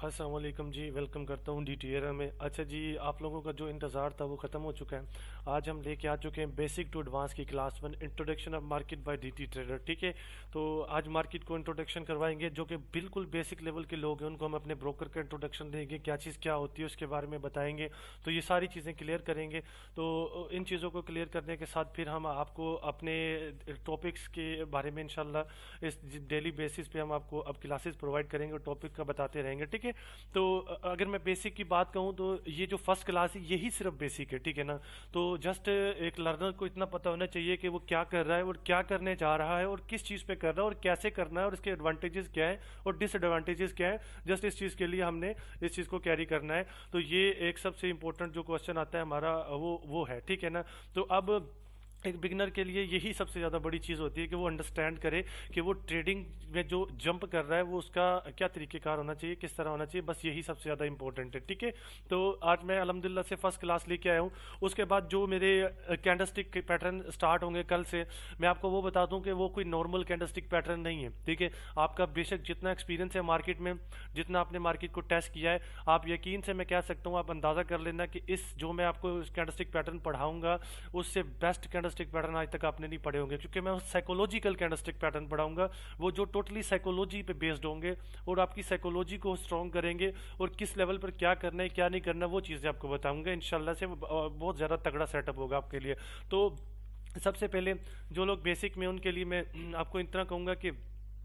अस्सलाम वालेकुम जी, वेलकम करता हूँ DTR में। अच्छा जी, आप लोगों का जो इंतज़ार था वो ख़त्म हो चुका है। आज हम लेके आ चुके हैं बेसिक टू एडवांस की class 1 introduction of market by DT trader. ठीक है, तो आज मार्केट को इंट्रोडक्शन करवाएंगे। जो कि बिल्कुल बेसिक लेवल के लोग हैं उनको हम अपने ब्रोकर का इंट्रोडक्शन देंगे, क्या चीज़ क्या होती है उसके बारे में बताएंगे। तो ये सारी चीज़ें क्लियर करेंगे। तो इन चीज़ों को क्लियर करने के साथ फिर हम आपको अपने टॉपिक्स के बारे में इंशाल्लाह इस डेली बेसिस पे हम आपको अब क्लासेस प्रोवाइड करेंगे और टॉपिक का बताते रहेंगे। ठीक है, तो अगर मैं बेसिक की बात कहूँ तो ये जो फर्स्ट क्लास है यही सिर्फ बेसिक है। ठीक है ना, तो जस्ट एक लर्नर को इतना पता होना चाहिए कि वो क्या कर रहा है और क्या करने जा रहा है और किस चीज़ पे कर रहा है और कैसे करना है और इसके एडवांटेजेस क्या है और डिसएडवांटेजेस क्या है। जस्ट इस चीज़ के लिए हमने इस चीज़ को कैरी करना है। तो ये एक सबसे इंपॉर्टेंट जो क्वेश्चन आता है हमारा वो है। ठीक है ना, तो अब एक बिगनर के लिए यही सबसे ज़्यादा बड़ी चीज़ होती है कि वो अंडरस्टैंड करे कि वो ट्रेडिंग में जो जंप कर रहा है वो उसका क्या तरीक़ेकार होना चाहिए, किस तरह होना चाहिए। बस यही सबसे ज़्यादा इंपॉर्टेंट है। ठीक है, तो आज मैं अल्हम्दुलिल्लाह से फर्स्ट क्लास लेके आया हूँ। उसके बाद जो मेरे कैंडलस्टिक पैटर्न स्टार्ट होंगे कल से, मैं आपको वो बता दूँ कि वो कोई नॉर्मल कैंडलस्टिक पैटर्न नहीं है। ठीक है, आपका बेशक जितना एक्सपीरियंस है मार्केट में, जितना आपने मार्केट को टेस्ट किया है, आप यकीन से मैं कह सकता हूँ, आप अंदाज़ा कर लेना कि इस जो मैं आपको कैंडलस्टिक पैटर्न पढ़ाऊँगा उससे बेस्ट कैंडलस्टिक पैटर्न आज तक आपने नहीं पढ़े होंगे। क्योंकि मैं साइकोलॉजिकल कैंडलस्टिक पैटर्न पढ़ाऊंगा, वो जो टोटली साइकोलॉजी पे बेस्ड होंगे और आपकी साइकोलॉजी को स्ट्रॉन्ग करेंगे और किस लेवल पर क्या करना है क्या नहीं करना वो चीज़ें आपको बताऊंगा इंशाल्लाह से। बहुत ज़्यादा तगड़ा सेटअप होगा आपके लिए। तो सबसे पहले जो लोग बेसिक में, उनके लिए मैं आपको इतना कहूँगा कि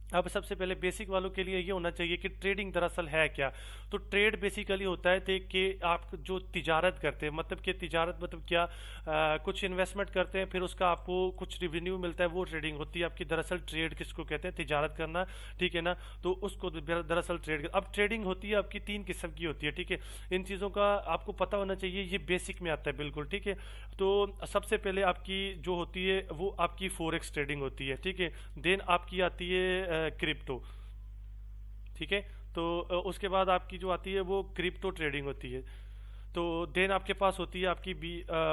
अब सबसे पहले बेसिक वालों के लिए ये होना चाहिए कि ट्रेडिंग दरअसल है क्या। तो ट्रेड बेसिकली होता है कि आप जो तिजारत करते हैं, मतलब कि तिजारत मतलब क्या, कुछ इन्वेस्टमेंट करते हैं फिर उसका आपको कुछ रिवेन्यू मिलता है, वो ट्रेडिंग होती है आपकी। दरअसल ट्रेड किसको कहते हैं, तिजारत करना। ठीक है ना, तो उसको दरअसल ट्रेड। अब ट्रेडिंग होती है आपकी तीन किस्म की होती है। ठीक है, इन चीज़ों का आपको पता होना चाहिए, ये बेसिक में आता है बिल्कुल। ठीक है, तो सबसे पहले आपकी जो होती है वो आपकी फॉरेक्स ट्रेडिंग होती है। ठीक है, देन आपकी आती है क्रिप्टो। ठीक है, तो उसके बाद आपकी जो आती है वो क्रिप्टो ट्रेडिंग होती है। तो देन आपके पास होती है आपकी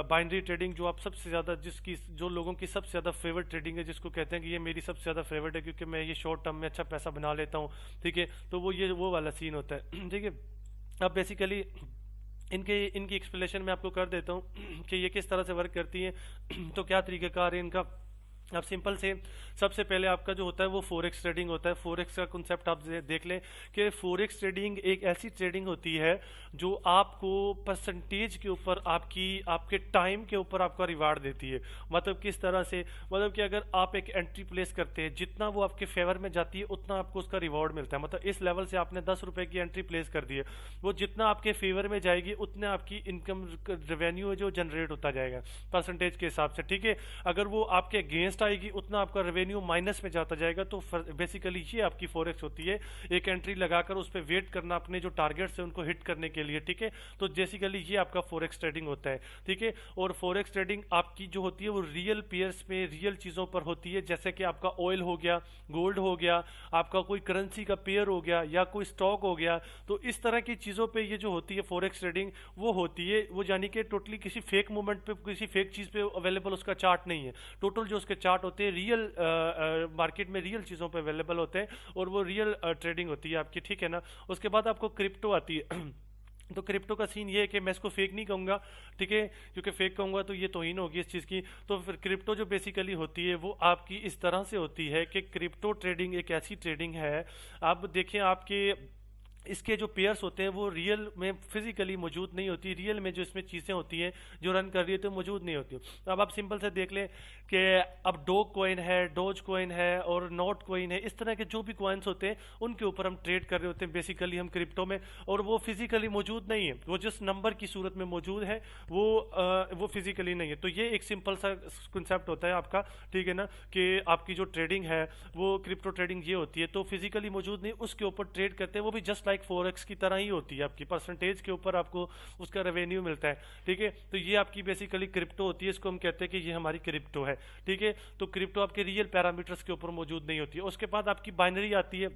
बाइनरी ट्रेडिंग, जो आप सबसे ज़्यादा जिसकी जो लोगों की सबसे ज़्यादा फेवरेट ट्रेडिंग है, जिसको कहते हैं कि ये मेरी सबसे ज़्यादा फेवरेट है क्योंकि मैं ये शॉर्ट टर्म में अच्छा पैसा बना लेता हूँ। ठीक है, तो वो वाला सीन होता है। ठीक है, अब बेसिकली इनके इनकी एक्सप्लेनेशन मैं आपको कर देता हूँ कि ये किस तरह से वर्क करती है। तो क्या तरीक़ाकार है इनका। अब सिंपल से सबसे पहले आपका जो होता है वो फॉरेक्स ट्रेडिंग होता है। फॉरेक्स का कॉन्सेप्ट आप देख लें कि फॉरेक्स ट्रेडिंग एक ऐसी ट्रेडिंग होती है जो आपको परसेंटेज के ऊपर आपके टाइम के ऊपर आपका रिवार्ड देती है। मतलब किस तरह से, मतलब कि अगर आप एक एंट्री प्लेस करते हैं, जितना वो आपके फेवर में जाती है उतना आपको उसका रिवॉर्ड मिलता है। मतलब इस लेवल से आपने 10 रुपए की एंट्री प्लेस कर दी है, वो जितना आपके फेवर में जाएगी उतना आपकी इनकम रेवेन्यू है जो जनरेट होता जाएगा परसेंटेज के हिसाब से। ठीक है, अगर वो आपके अगेंस्ट आएगी उतना आपका रेवेन्यू माइनस में जाता जाएगा। तो बेसिकली ये आपकी फॉरेक्स होती है, एक एंट्री लगाकर उस पर वेट करना अपने जो टारगेट्स है उनको हिट करने के लिए। ठीक है, तो बेसिकली ये आपका फॉरेक्स ट्रेडिंग होता है। ठीक है, और फॉरेक्स ट्रेडिंग आपकी जो होती है वो रियल पेयर्स में, रियल चीज़ों पर होती है। जैसे कि आपका ऑयल हो गया, गोल्ड हो गया, आपका कोई करेंसी का पेयर हो गया या कोई स्टॉक हो गया। तो इस तरह की चीज़ों पर ये जो होती है फॉरेक्स ट्रेडिंग वो होती है। वो यानी कि टोटली किसी फेक मूवमेंट पे, किसी फेक चीज़ पे अवेलेबल उसका चार्ट नहीं है। टोटल जो उसके चार्ट होते हैं रियल मार्केट में रियल चीज़ों पे अवेलेबल होते हैं और वो रियल ट्रेडिंग होती है आपकी। ठीक है ना, उसके बाद आपको क्रिप्टो आती है। तो क्रिप्टो का सीन ये है कि मैं इसको फेक नहीं कहूँगा। ठीक है, क्योंकि फेक कहूँगा तो ये तौहीन होगी इस चीज़ की। तो फिर क्रिप्टो जो बेसिकली होती है वो आपकी इस तरह से होती है कि क्रिप्टो ट्रेडिंग एक ऐसी ट्रेडिंग है, आप देखें आपके इसके जो पेयर्स होते हैं वो रियल में फिजिकली मौजूद नहीं होती। रियल में जो इसमें चीज़ें होती हैं जो रन कर रही है तो मौजूद नहीं होती। अब आप सिंपल से देख लें कि अब डोग कॉइन है, डोज कॉइन है और नोट कॉइन है, इस तरह के जो भी कॉइन्स होते हैं उनके ऊपर हम ट्रेड कर रहे होते हैं बेसिकली हम क्रिप्टो में। और वो फिजिकली मौजूद नहीं है, वो जिस नंबर की सूरत में मौजूद है वो फिजिकली नहीं है। तो ये एक सिंपल सा कंसेप्ट होता है आपका। ठीक है ना, कि आपकी जो ट्रेडिंग है वो क्रिप्टो ट्रेडिंग ये होती है। तो फिजिकली मौजूद नहीं, उसके ऊपर ट्रेड करते हैं, वो भी जस्ट लाइक फॉरेक्स की तरह ही होती है। आपकी परसेंटेज के ऊपर आपको उसका रेवेन्यू मिलता है। ठीक है, तो ये आपकी बेसिकली क्रिप्टो होती है, इसको हम कहते हैं कि ये हमारी क्रिप्टो है। ठीक है, तो क्रिप्टो आपके रियल पैरामीटर्स के ऊपर मौजूद नहीं होती है। उसके बाद आपकी बाइनरी आती है।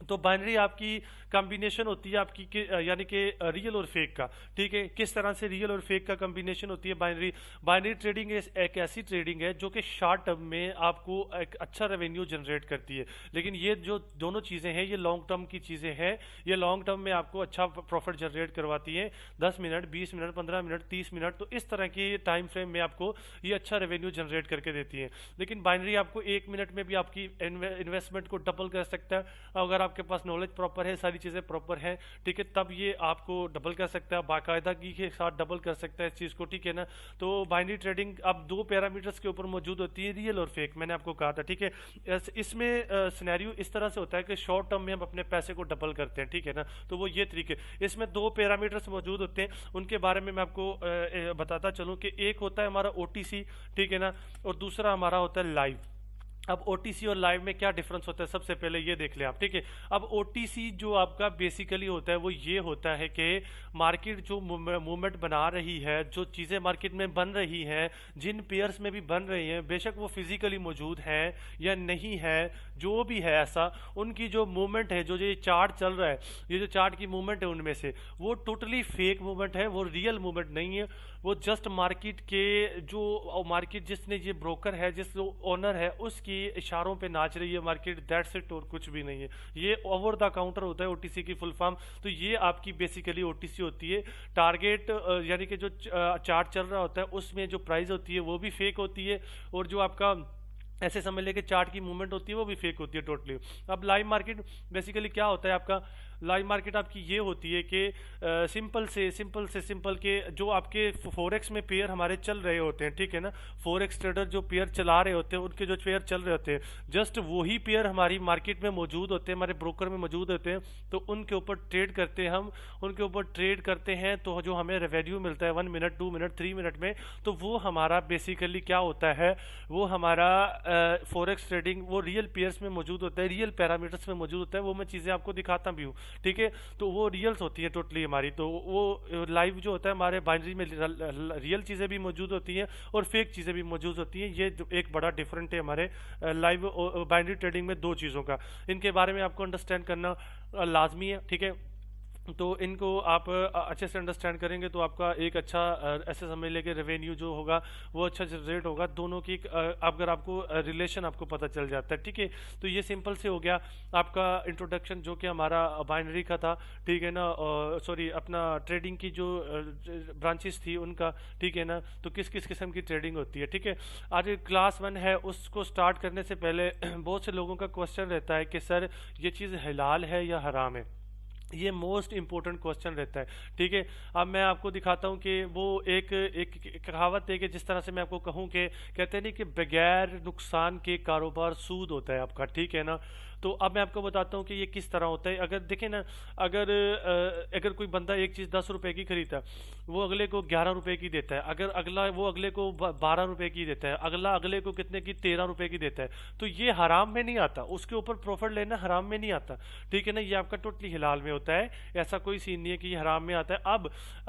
तो बाइनरी आपकी कॉम्बिनेशन होती है आपकी यानी कि रियल और फेक का। ठीक है, किस तरह से रियल और फेक का कॉम्बिनेशन होती है बाइनरी। बाइनरी ट्रेडिंग एक ऐसी ट्रेडिंग है जो कि शॉर्ट टर्म में आपको एक अच्छा रेवेन्यू जनरेट करती है, लेकिन ये जो दोनों चीज़ें हैं ये लॉन्ग टर्म की चीज़ें हैं। ये लॉन्ग टर्म में आपको अच्छा प्रॉफिट जनरेट करवाती है, 10 मिनट, 20 मिनट, 15 मिनट, 30 मिनट, तो इस तरह की टाइम फ्रेम में आपको ये अच्छा रेवेन्यू जनरेट करके देती है। लेकिन बाइनरी आपको 1 मिनट में भी आपकी इन्वेस्टमेंट को डबल कर सकता है, अगर आपके पास नॉलेज प्रॉपर है, सारी चीज़ें प्रॉपर हैं, ठीक है, तब ये आपको डबल कर सकता है, बाकायदगी के साथ डबल कर सकता है इस चीज़ को, ठीक है ना। तो बाइनरी ट्रेडिंग अब 2 पैरामीटर्स के ऊपर मौजूद होती है, रियल और फेक, मैंने आपको कहा था, ठीक है। इसमें सिनेरियो इस तरह से होता है कि शॉर्ट टर्म में हम अपने पैसे को डबल करते हैं, ठीक है ना। तो वो ये तरीके, इसमें 2 पैरामीटर्स मौजूद होते हैं, उनके बारे में मैं आपको बताता चलूँ कि एक होता है हमारा OTC, ठीक है ना, और दूसरा हमारा होता है लाइव। अब OTC और लाइव में क्या डिफरेंस होता है, सबसे पहले ये देख लें आप, ठीक है। अब OTC जो आपका बेसिकली होता है वो ये होता है कि मार्केट जो मूवमेंट बना रही है, जो चीज़ें मार्केट में बन रही हैं, जिन पेयर्स में भी बन रही हैं, बेशक वो फिजिकली मौजूद हैं या नहीं है, जो भी है ऐसा, उनकी जो मूवमेंट है, जो ये चार्ट चल रहा है, ये जो चार्ट की मूवमेंट है उनमें से वो टोटली फेक मूवमेंट है, वो रियल मूवमेंट नहीं है। वो जस्ट मार्केट के जो मार्केट जिसने ये ब्रोकर है, जिस ओनर है, उसकी इशारों पे नाच रही है मार्केट, दैट्स इट, और कुछ भी नहीं है। ये ओवर द काउंटर होता है OTC की फुल फॉर्म। तो ये आपकी बेसिकली OTC होती है। टारगेट यानी कि जो चार्ट चल रहा होता है उसमें जो प्राइस होती है वो भी फेक होती है, और जो आपका ऐसे समझ लेके चार्ट की मूवमेंट होती है वो भी फेक होती है टोटली। अब लाइव मार्केट बेसिकली क्या होता है आपका, लाइव मार्केट आपकी ये होती है कि सिंपल के जो आपके फॉरेक्स में पेयर हमारे चल रहे होते हैं, ठीक है ना, फॉरेक्स ट्रेडर जो पेयर चला रहे होते हैं, उनके जो पेयर चल रहे होते हैं, जस्ट वही पेयर हमारी मार्केट में मौजूद होते हैं, हमारे ब्रोकर में मौजूद होते हैं, तो उनके ऊपर ट्रेड करते हैं हम, उनके ऊपर ट्रेड करते हैं, तो जो हमें रेवेन्यू मिलता है 1 मिनट, 2 मिनट, 3 मिनट में, तो वो हमारा बेसिकली क्या होता है, वो हमारा फॉरेक्स ट्रेडिंग वो रियल पेयर्स में मौजूद होता है, रियल पैरामीटर्स में मौजूद होता है। वो मैं चीज़ें आपको दिखाता भी हूँ, ठीक है। तो वो रियल्स होती है टोटली हमारी। तो वो लाइव जो होता है हमारे बाइनरी में रियल चीज़ें भी मौजूद होती हैं और फेक चीज़ें भी मौजूद होती हैं। ये एक बड़ा डिफरेंट है हमारे लाइव बाइनरी ट्रेडिंग में दो चीज़ों का। इनके बारे में आपको अंडरस्टैंड करना लाजमी है, ठीक है। तो इनको आप अच्छे से अंडरस्टैंड करेंगे तो आपका एक अच्छा ऐसे समझ लेके रेवेन्यू जो होगा वो अच्छा जनरेट होगा। दोनों की अगर आपको रिलेशन आपको पता चल जाता है, ठीक है। तो ये सिंपल से हो गया आपका इंट्रोडक्शन जो कि हमारा बाइनरी का था, ठीक है ना, सॉरी अपना ट्रेडिंग की जो ब्रांचेस थी उनका, ठीक है ना। तो किस किस किस्म की ट्रेडिंग होती है, ठीक है। आज क्लास 1 है, उसको स्टार्ट करने से पहले बहुत से लोगों का क्वेश्चन रहता है कि सर ये चीज़ हलाल है या हराम है। ये मोस्ट इंपॉर्टेंट क्वेश्चन रहता है, ठीक है। अब मैं आपको दिखाता हूँ कि वो एक कहावत है कि जिस तरह से मैं आपको कहूँ कि कहते हैं नहीं कि बगैर नुकसान के कारोबार सूद होता है आपका, ठीक है ना। तो अब मैं आपको बताता हूँ कि ये किस तरह होता है। अगर देखें ना, अगर कोई बंदा एक चीज़ 10 रुपए की खरीदता है, वो अगले को 11 रुपए की देता है, अगर अगले को 12 रुपए की देता है, अगले को कितने की 13 रुपए की देता है, तो ये हराम में नहीं आता, उसके ऊपर प्रॉफिट लेना हराम में नहीं आता, ठीक है ना। ये आपका टोटली हिलाल में होता है, ऐसा कोई सीन नहीं है कि ये हराम में आता है।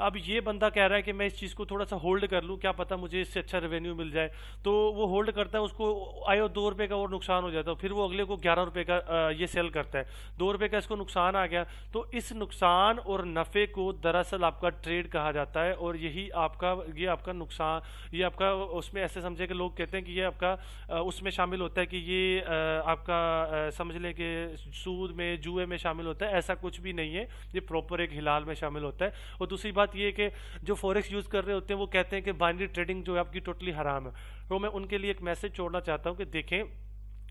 अब ये बंदा कह रहा है कि मैं इस चीज़ को थोड़ा सा होल्ड कर लूँ, क्या पता मुझे इससे अच्छा रेवेन्यू मिल जाए, तो वो होल्ड करता है, उसको आयो 2 रुपए का और नुकसान हो जाता है, फिर वो अगले को 11 रुपए का ये सेल करता है, 2 रुपए का इसको नुकसान आ गया। तो इस नुकसान और नफे को दरअसल आपका ट्रेड कहा जाता है, और ये आपका नुकसान, ये आपका उसमें ऐसे समझे कि लोग कहते हैं कि ये आपका उसमें शामिल होता है कि ये आपका समझ लें कि सूद में, जुए में शामिल होता है। ऐसा कुछ भी नहीं है, ये प्रॉपर एक हिलाल में शामिल होता है। और दूसरी बात ये कि जो फॉरेक्स यूज कर रहे होते हैं वो कहते हैं कि बाइनरी ट्रेडिंग जो है आपकी टोटली हराम है। तो मैं उनके लिए एक मैसेज छोड़ना चाहता हूँ कि देखें,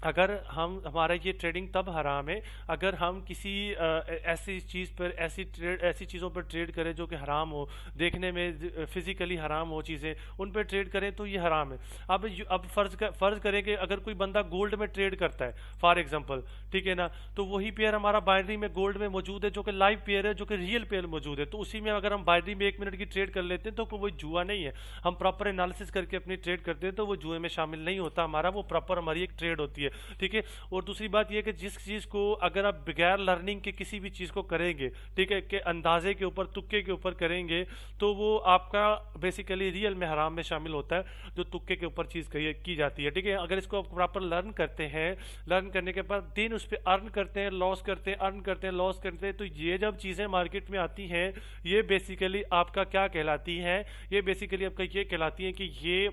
अगर हमारा ये ट्रेडिंग तब हराम है अगर हम किसी ऐसी चीज़ पर ऐसी चीज़ों पर ट्रेड करें जो कि हराम हो, देखने में फिजिकली हराम हो चीज़ें, उन पर ट्रेड करें तो ये हराम है। अब फ़र्ज़ करें कि अगर कोई बंदा गोल्ड में ट्रेड करता है फॉर एग्जांपल, ठीक है ना, तो वही पेयर हमारा बाइनरी में गोल्ड में मौजूद है जो कि लाइव पेयर है, जो कि रियल पेयर मौजूद है, तो उसी में अगर हम बाइनरी में 1 मिनट की ट्रेड कर लेते हैं तो वो जुआ नहीं है। हम प्रॉपर एनालिसिस करके अपनी ट्रेड करते हैं तो वो जुए में शामिल नहीं होता हमारा, वो प्रॉपर हमारी एक ट्रेड होती है। ठीक है। और दूसरी बात यह कि जिस चीज़ को अगर आप बगैर लर्निंग के किसी भी चीज़ को करेंगे, ठीक है, कि अंदाजे के ऊपर तुक्के के ऊपर करेंगे, तो वो आपका बेसिकली रियल में हराम में शामिल होता है, जो तुक्के के ऊपर चीज़ की जाती है, ठीक है। अगर इसको आप प्रॉपर लर्न करते हैं, लर्न करने के बाद दिन उस पर अर्न करते हैं, लॉस करते हैं, अर्न करते हैं, लॉस करते हैं, तो ये जब चीज़ें मार्केट में आती हैं, ये बेसिकली आपका क्या कहलाती है, ये बेसिकली आपका ये कहलाती है कि ये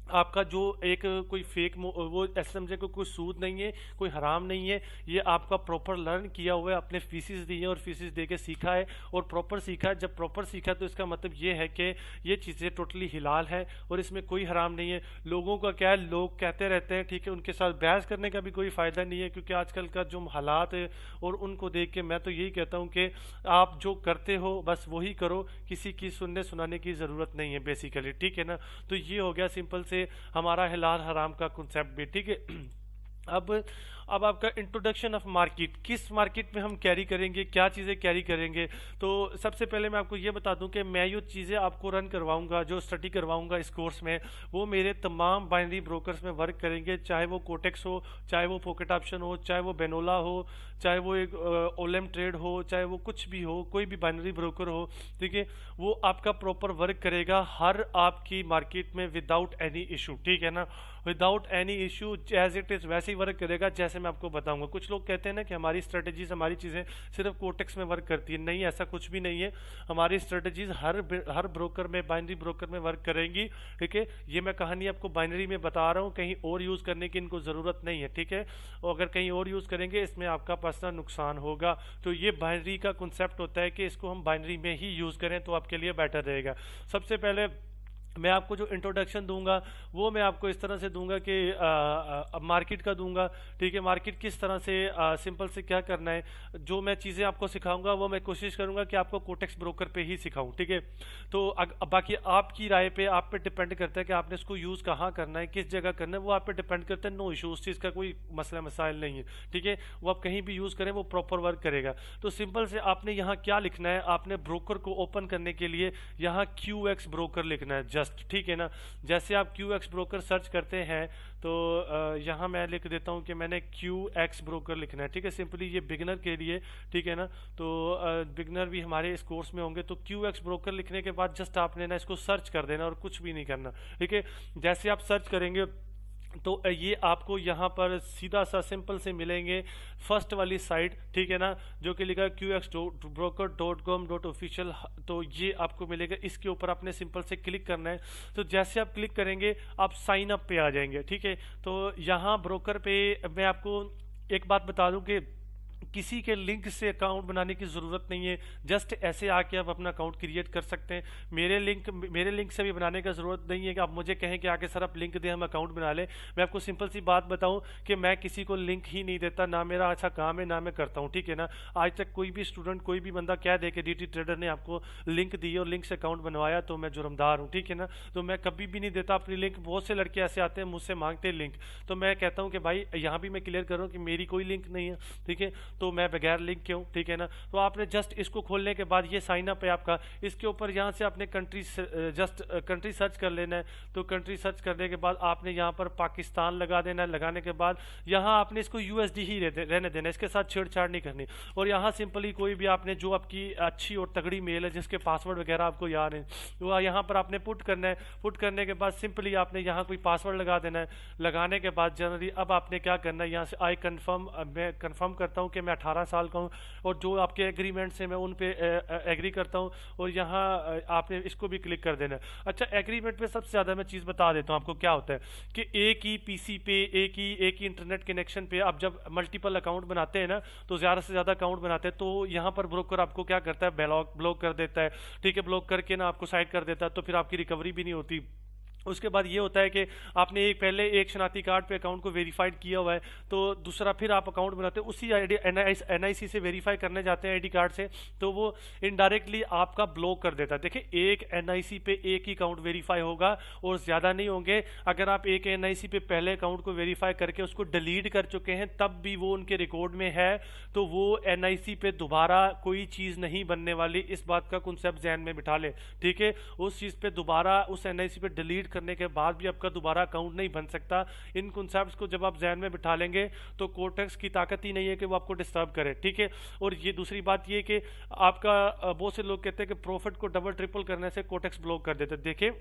आपका जो एक कोई फेक वो ऐसे समझे कोई सूद नहीं है, कोई हराम नहीं है, ये आपका प्रॉपर लर्न किया हुआ है, आपने फीसिस दी है और फीसिस दे के सीखा है और प्रॉपर सीखा है। जब प्रॉपर सीखा तो इसका मतलब ये है कि ये चीज़ें टोटली हिलाल है और इसमें कोई हराम नहीं है। लोगों का क्या है, लोग कहते रहते हैं, ठीक है, उनके साथ बहस करने का भी कोई फ़ायदा नहीं है, क्योंकि आजकल का जो हालात है और उनको देख के मैं तो यही कहता हूँ कि आप जो करते हो बस वही करो, किसी की सुनने सुनाने की ज़रूरत नहीं है बेसिकली, ठीक है ना। तो ये हो गया सिंपल से हमारा हिलाल हराम का कॉन्सेप्ट भी, ठीक है। अब आपका इंट्रोडक्शन ऑफ मार्केट, किस मार्केट में हम कैरी करेंगे, क्या चीज़ें कैरी करेंगे। तो सबसे पहले मैं आपको ये बता दूं कि मैं जो चीज़ें आपको रन करवाऊंगा, जो स्टडी करवाऊंगा इस कोर्स में, वो मेरे तमाम बाइनरी ब्रोकर्स में वर्क करेंगे, चाहे वो कोटेक्स हो, चाहे वो पॉकेट ऑप्शन हो, चाहे वो बेनोला हो, चाहे वो एक ओलेम ट्रेड हो, चाहे वो कुछ भी हो, कोई भी बाइनरी ब्रोकर हो, ठीक है, वो आपका प्रॉपर वर्क करेगा हर आपकी मार्केट में विदाउट एनी इशू, ठीक है ना, without any issue as it is वैसे ही वर्क करेगा जैसे मैं आपको बताऊंगा। कुछ लोग कहते हैं ना कि हमारी स्ट्रेटजीज, हमारी चीज़ें सिर्फ कोटेक्स में वर्क करती है, नहीं, ऐसा कुछ भी नहीं है। हमारी स्ट्रेटजीज हर ब्रोकर में, बाइनरी ब्रोकर में वर्क करेंगी, ठीक है। ये मैं कहानी आपको बाइनरी में बता रहा हूँ, कहीं और यूज़ करने की इनको ज़रूरत नहीं है, ठीक है। और अगर कहीं और यूज़ करेंगे इसमें आपका पर्सनल नुकसान होगा। तो ये बाइनरी का कॉन्सेप्ट होता है कि इसको हम बाइनरी में ही यूज़ करें तो आपके लिए बेटर रहेगा। सबसे पहले मैं आपको जो इंट्रोडक्शन दूंगा वो मैं आपको इस तरह से दूंगा कि मार्केट का दूंगा, ठीक है। मार्केट किस तरह से सिंपल से क्या करना है, जो मैं चीज़ें आपको सिखाऊंगा वो मैं कोशिश करूंगा कि आपको कोटेक्स ब्रोकर पे ही सिखाऊं, ठीक है। तो बाकी आपकी राय पे, आप पे डिपेंड करता है कि आपने इसको यूज़ कहाँ करना है, किस जगह करना है, वो आप पे डिपेंड करता है। नो इशू, उस चीज़ का कोई मसला मसाइल नहीं है, ठीक है। वो आप कहीं भी यूज़ करें वो प्रॉपर वर्क करेगा। तो सिंपल से आपने यहाँ क्या लिखना है, आपने ब्रोकर को ओपन करने के लिए यहाँ QX ब्रोकर लिखना है, ठीक है ना। जैसे आप QX ब्रोकर सर्च करते हैं तो यहाँ मैं लिख देता हूँ कि मैंने QX ब्रोकर लिखना है, ठीक है। सिंपली ये बिगनर के लिए, ठीक है ना। तो बिगनर भी हमारे इस कोर्स में होंगे। तो QX ब्रोकर लिखने के बाद जस्ट आपने ना इसको सर्च कर देना और कुछ भी नहीं करना, ठीक है। जैसे आप सर्च करेंगे तो ये आपको यहाँ पर सीधा सा सिंपल से मिलेंगे फर्स्ट वाली साइट, ठीक है ना, जो कि लिखा qxbroker.com.official। तो ये आपको मिलेगा, इसके ऊपर आपने सिंपल से क्लिक करना है। तो जैसे आप क्लिक करेंगे आप साइन अप पे आ जाएंगे, ठीक है। तो यहाँ ब्रोकर पे मैं आपको एक बात बता दूं कि किसी के लिंक से अकाउंट बनाने की ज़रूरत नहीं है, जस्ट ऐसे आके आप अपना अकाउंट क्रिएट कर सकते हैं। मेरे लिंक से भी बनाने का ज़रूरत नहीं है कि आप मुझे कहें कि आके सर आप लिंक दें हम अकाउंट बना लें। मैं आपको सिंपल सी बात बताऊं कि मैं किसी को लिंक ही नहीं देता, ना मेरा अच्छा काम है ना मैं करता हूं, ठीक है ना। आज तक कोई भी स्टूडेंट, कोई भी बंदा कह दे कि DT ट्रेडर ने आपको लिंक दी और लिंक से अकाउंट बनवाया तो मैं जुर्मदार हूँ, ठीक है ना। तो मैं कभी भी नहीं देता अपनी लिंक। बहुत से लड़के ऐसे आते हैं मुझसे मांगते हैं लिंक, तो मैं कहता हूँ कि भाई यहाँ भी मैं क्लियर करूँ कि मेरी कोई लिंक नहीं है, ठीक है। तो मैं बगैर लिंक क्यों, ठीक है ना। तो आपने जस्ट इसको खोलने के बाद ये साइन अप है आपका, इसके ऊपर यहाँ से आपने कंट्री सर्च कर लेना है। तो कंट्री सर्च करने के बाद आपने यहाँ पर पाकिस्तान लगा देना है। लगाने के बाद यहाँ आपने इसको USD ही रहने देना है, इसके साथ छेड़छाड़ नहीं करनी। और यहाँ सिंपली कोई भी आपने जो आपकी अच्छी और तगड़ी मेल है जिसके पासवर्ड वगैरह आपको याद है वो यहाँ पर आपने पुट करना है। पुट करने के बाद सिंपली आपने यहाँ कोई पासवर्ड लगा देना है। लगाने के बाद जनरली अब आपने क्या करना है, यहाँ से आई कन्फर्म, मैं कन्फर्म करता हूँ कि मैं 18 साल का हूँ और जो आपके एग्रीमेंट से मैं उन पे एग्री करता हूँ, और यहाँ आपने इसको भी क्लिक कर देना है। अच्छा, एग्रीमेंट पे सबसे ज़्यादा मैं चीज़ बता देता हूँ आपको क्या होता है कि एक ही PC पे एक ही इंटरनेट कनेक्शन पे आप जब मल्टीपल अकाउंट बनाते हैं ना, तो ज़्यादा से ज़्यादा अकाउंट बनाते हैं, तो यहाँ पर ब्रोकर आपको क्या करता है, ब्लॉक कर देता है, ठीक है। ब्लॉक करके ना आपको साइड कर देता है, तो फिर आपकी रिकवरी भी नहीं होती। उसके बाद ये होता है कि आपने पहले एक शनाती कार्ड पे अकाउंट को वेरीफाइड किया हुआ है, तो दूसरा फिर आप अकाउंट बनाते हैं उसी NIC से वेरीफाई करने जाते हैं ID कार्ड से, तो वो इनडायरेक्टली आपका ब्लॉक कर देता है। देखिए, एक NIC पे एक ही अकाउंट वेरीफाई होगा और ज़्यादा नहीं होंगे। अगर आप एक NIC पे पहले अकाउंट को वेरीफाई करके उसको डिलीट कर चुके हैं तब भी वो उनके रिकॉर्ड में है, तो वो NIC पे दोबारा कोई चीज़ नहीं बनने वाली। इस बात का कॉन्सेप्ट ध्यान में बिठा ले, ठीक है। उस चीज़ पे दोबारा उस NIC पे डिलीट करने के बाद भी आपका दोबारा अकाउंट नहीं बन सकता। इन कॉन्सेप्ट्स को जब आप जहन में बिठा लेंगे तो कोटेक्स की ताकत ही नहीं है कि वो आपको डिस्टर्ब करे, ठीक है। और ये दूसरी बात ये कि आपका बहुत से लोग कहते हैं कि प्रॉफिट को डबल ट्रिपल करने से कोटेक्स ब्लॉक कर देते हैं। देखिए,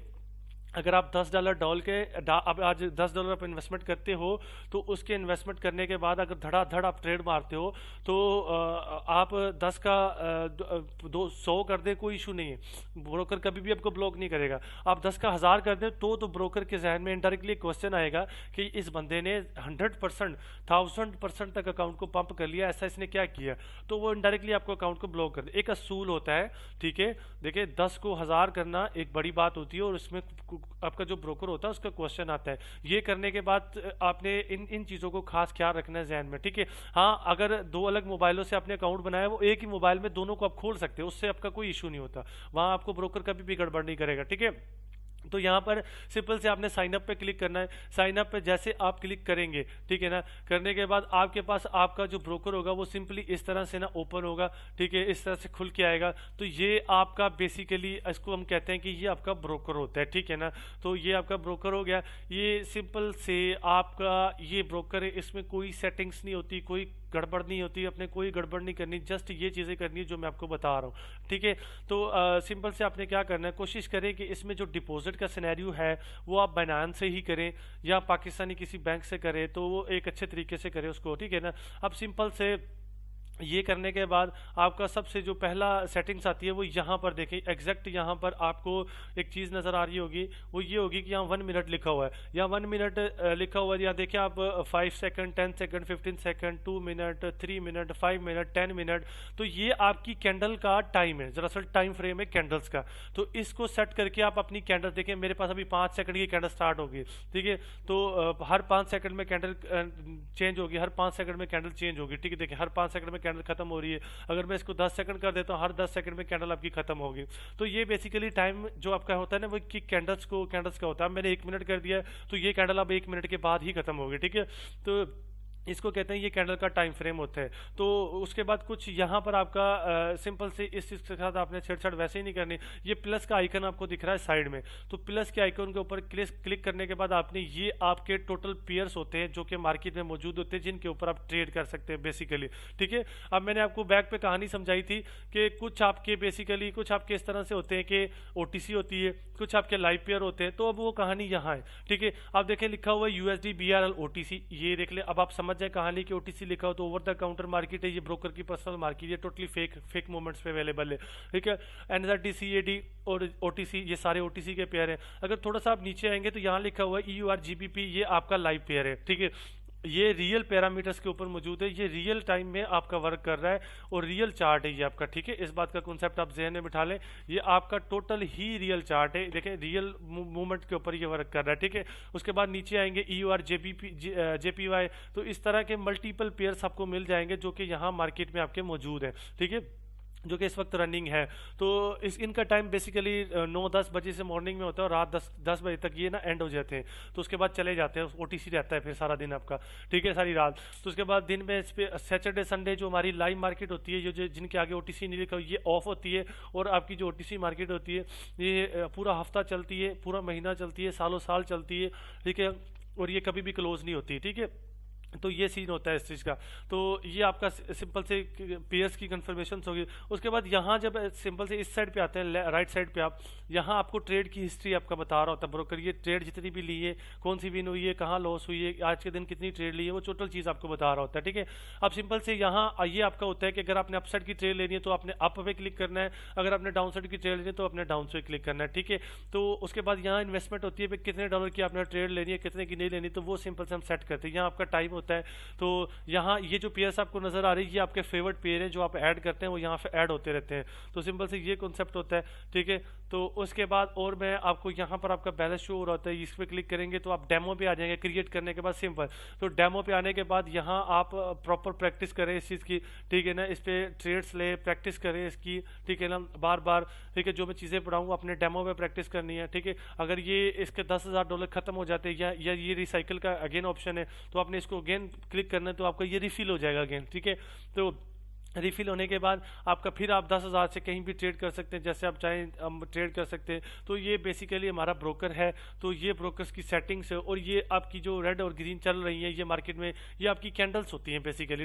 अगर आप $10 डाल के अब आज $10 आप इन्वेस्टमेंट करते हो, तो उसके इन्वेस्टमेंट करने के बाद अगर धड़ाधड़ आप ट्रेड मारते हो तो आप 10 का 100 कर दें, कोई इशू नहीं है, ब्रोकर कभी भी आपको ब्लॉक नहीं करेगा। आप 10 का 1000 कर दें तो ब्रोकर के जहन में इनडायरेक्टली क्वेश्चन आएगा कि इस बंदे ने 100% 1000% तक अकाउंट को पंप कर लिया, ऐसा इसने क्या किया, तो वो इनडायरेक्टली आपको अकाउंट को ब्लॉक कर दे। एक असूल होता है, ठीक है। देखिए, 10 को 1000 करना एक बड़ी बात होती है और उसमें आपका जो ब्रोकर होता है उसका क्वेश्चन आता है। ये करने के बाद आपने इन चीज़ों को खास ख्याल रखना है जहन में, ठीक है। हाँ, अगर दो अलग मोबाइलों से आपने अकाउंट बनाया, वो एक ही मोबाइल में दोनों को आप खोल सकते हो, उससे आपका कोई इशू नहीं होता, वहाँ आपको ब्रोकर कभी भी गड़बड़ नहीं करेगा, ठीक है। तो यहाँ पर सिंपल से आपने साइन अप पे क्लिक करना है। साइन अप पे जैसे आप क्लिक करेंगे, ठीक है ना, करने के बाद आपके पास आपका जो ब्रोकर होगा वो सिंपली इस तरह से ना ओपन होगा, ठीक है, इस तरह से खुल के आएगा। तो ये आपका बेसिकली, इसको हम कहते हैं कि ये आपका ब्रोकर होता है, ठीक है ना। तो ये आपका ब्रोकर हो गया। ये सिंपल से आपका ये ब्रोकर है, इसमें कोई सेटिंग्स नहीं होती, कोई गड़बड़ नहीं होती, अपने कोई गड़बड़ नहीं करनी, जस्ट ये चीज़ें करनी है जो मैं आपको बता रहा हूँ, ठीक है। तो सिंपल से आपने क्या करना है, कोशिश करें कि इसमें जो डिपॉजिट का सिनेरियो है वो आप बाइनेंस से ही करें या पाकिस्तानी किसी बैंक से करें, तो वो एक अच्छे तरीके से करें उसको, ठीक है ना। अब सिंपल से ये करने के बाद आपका सबसे जो पहला सेटिंग्स आती है वो यहाँ पर देखें, एग्जैक्ट यहाँ पर आपको एक चीज़ नज़र आ रही होगी, वो ये होगी कि यहाँ 1 मिनट लिखा हुआ है, यहाँ 1 मिनट लिखा हुआ है। यहाँ देखिए आप 5 second, 10 second, 15 second, 2 minute, 3 minute, 5 minute, 10 minute. तो ये आपकी कैंडल का टाइम है, दरअसल टाइम फ्रेम है कैंडल्स का। तो इसको सेट करके आप अपनी कैंडल देखें, मेरे पास अभी 5 सेकंड की कैंडल स्टार्ट होगी, ठीक है। तो हर 5 सेकंड में कैंडल चेंज होगी, हर 5 सेकंड में कैंडल चेंज होगी, ठीक है। देखिए, हर 5 सेकंड में कैंडल खत्म हो रही है। अगर मैं इसको 10 सेकंड कर देता हूँ, हर 10 सेकंड में कैंडल आपकी खत्म होगी। तो ये बेसिकली टाइम जो आपका होता है ना, वो कि कैंडल्स का होता है। मैंने 1 मिनट कर दिया है, तो ये कैंडल अब 1 मिनट के बाद ही खत्म होगी, ठीक है। तो इसको कहते हैं ये कैंडल का टाइम फ्रेम होता है। तो उसके बाद कुछ यहाँ पर आपका सिंपल से इस चीज़ के साथ आपने छेड़छाड़ वैसे ही नहीं करनी। ये प्लस का आइकन आपको दिख रहा है साइड में, तो प्लस के आइकन के ऊपर क्लिक करने के बाद आपने ये आपके टोटल पेयर्स होते हैं जो कि मार्केट में मौजूद होते हैं, जिनके ऊपर आप ट्रेड कर सकते हैं बेसिकली, ठीक है। अब मैंने आपको बैक पे कहानी समझाई थी कि कुछ आपके बेसिकली कुछ आपके इस तरह से होते हैं कि OTC होती है, कुछ आपके लाइव पेयर होते हैं। तो अब वो कहानी यहाँ है, ठीक है। आप देखें लिखा हुआ है USD BRL OTC, ये देख ले। अब आप समझ जाए कहानी की OTC लिखा हो तो ओवर द काउंटर मार्केट है, ये ब्रोकर की पर्सनल मार्केट, ये टोटली फेक मोमेंट्स पे अवेलेबल है, ठीक है। NZD CAD और OTC, ये सारे OTC के पेयर हैं। अगर थोड़ा सा आप नीचे आएंगे तो यहाँ लिखा हुआ है EUR GBP, ये आपका लाइव पेयर है, ठीक है। ये रियल पैरामीटर्स के ऊपर मौजूद है, ये रियल टाइम में आपका वर्क कर रहा है और रियल चार्ट है ये आपका, ठीक है। इस बात का कॉन्सेप्ट आप जहन में बिठा लें, ये आपका टोटल ही रियल चार्ट है। देखें, रियल मूवमेंट के ऊपर ये वर्क कर रहा है, ठीक है। उसके बाद नीचे आएंगे EUR JPY, तो इस तरह के मल्टीपल पेयर्स आपको मिल जाएंगे जो कि यहाँ मार्केट में आपके मौजूद है, ठीक है, जो कि इस वक्त रनिंग है। तो इनका टाइम बेसिकली 9-10 बजे से मॉर्निंग में होता है और रात 10 बजे तक ये ना एंड हो जाते हैं। तो उसके बाद चले जाते हैं, OTC रहता है फिर सारा दिन आपका, ठीक है, सारी रात। तो उसके बाद दिन में इस पर सैटरडे संडे जो हमारी लाइव मार्केट होती है, जो जिनके आगे OTC नहीं लिखा, ये ऑफ होती है। और आपकी जो OTC मार्केट होती है ये पूरा हफ्ता चलती है, पूरा महीना चलती है, सालों साल चलती है, ठीक है। और ये कभी भी क्लोज नहीं होती, ठीक है। तो ये सीन होता है इस चीज़ का। तो ये आपका सिंपल से पेयर्स की कन्फर्मेशन होगी। उसके बाद यहाँ जब सिंपल से इस साइड पे आते हैं, राइट साइड पे आप, यहाँ आपको ट्रेड की हिस्ट्री आपका बता रहा होता है ब्रोकर, ये ट्रेड जितनी भी ली है, कौन सी विन हुई है, कहाँ लॉस हुई है, आज के दिन कितनी ट्रेड ली है, वो टोटल चीज़ आपको बता रहा होता है, ठीक है। अब सिंपल से यहाँ ये आपका होता है कि अगर आपने अप साइड की ट्रेड लेनी है तो आपने अप पे क्लिक करना है, अगर आपने डाउन साइड की ट्रेड लेनी है तो आपने डाउन साइड क्लिक करना है, ठीक है। तो उसके बाद यहाँ इन्वेस्टमेंट होती है, कितने डॉलर की आपने ट्रेड लेनी है, कितने की नहीं लेनी, तो वो सिंपल से हम सेट करते हैं। यहाँ आपका टाइम होता है। तो यहाँ ये जो पेयर्स आपको नजर आ रही है, ये आपके फेवरेट पेयर है जो आप ऐड करते हैं, वो यहाँ पे ऐड होते रहते हैं। तो सिंपल से ये कॉन्सेप्ट होता है, ठीक है। तो उसके बाद और मैं आपको यहाँ पर आपका बैलेंस शो हो रहा होता है, इस पर क्लिक करेंगे तो आप डेमो पे आ जाएंगे क्रिएट करने के बाद सिंपल। तो डेमो पे आने के बाद यहाँ आप प्रॉपर प्रैक्टिस करें इस चीज़ की, ठीक है ना, इस पर ट्रेड्स ले, प्रैक्टिस करें इसकी, ठीक है ना, बार बार, ठीक है। जो मैं चीज़ें पढ़ाऊँ अपने डेमो पे प्रैक्टिस करनी है, ठीक है। अगर ये इसके $10,000 खत्म हो जाते हैं या ये रिसाइकिल का अगेन ऑप्शन है, तो आपने इसको अगेन क्लिक करना है, तो आपका ये रिफिल हो जाएगा अगेन, ठीक है। तो रिफिल होने के बाद आपका फिर आप 10,000 से कहीं भी ट्रेड कर सकते हैं, जैसे आप चाहें हम ट्रेड कर सकते हैं। तो ये बेसिकली हमारा ब्रोकर है। तो ये ब्रोकर्स की सेटिंग्स है, और ये आपकी जो रेड और ग्रीन चल रही है ये मार्केट में, ये आपकी कैंडल्स होती हैं बेसिकली।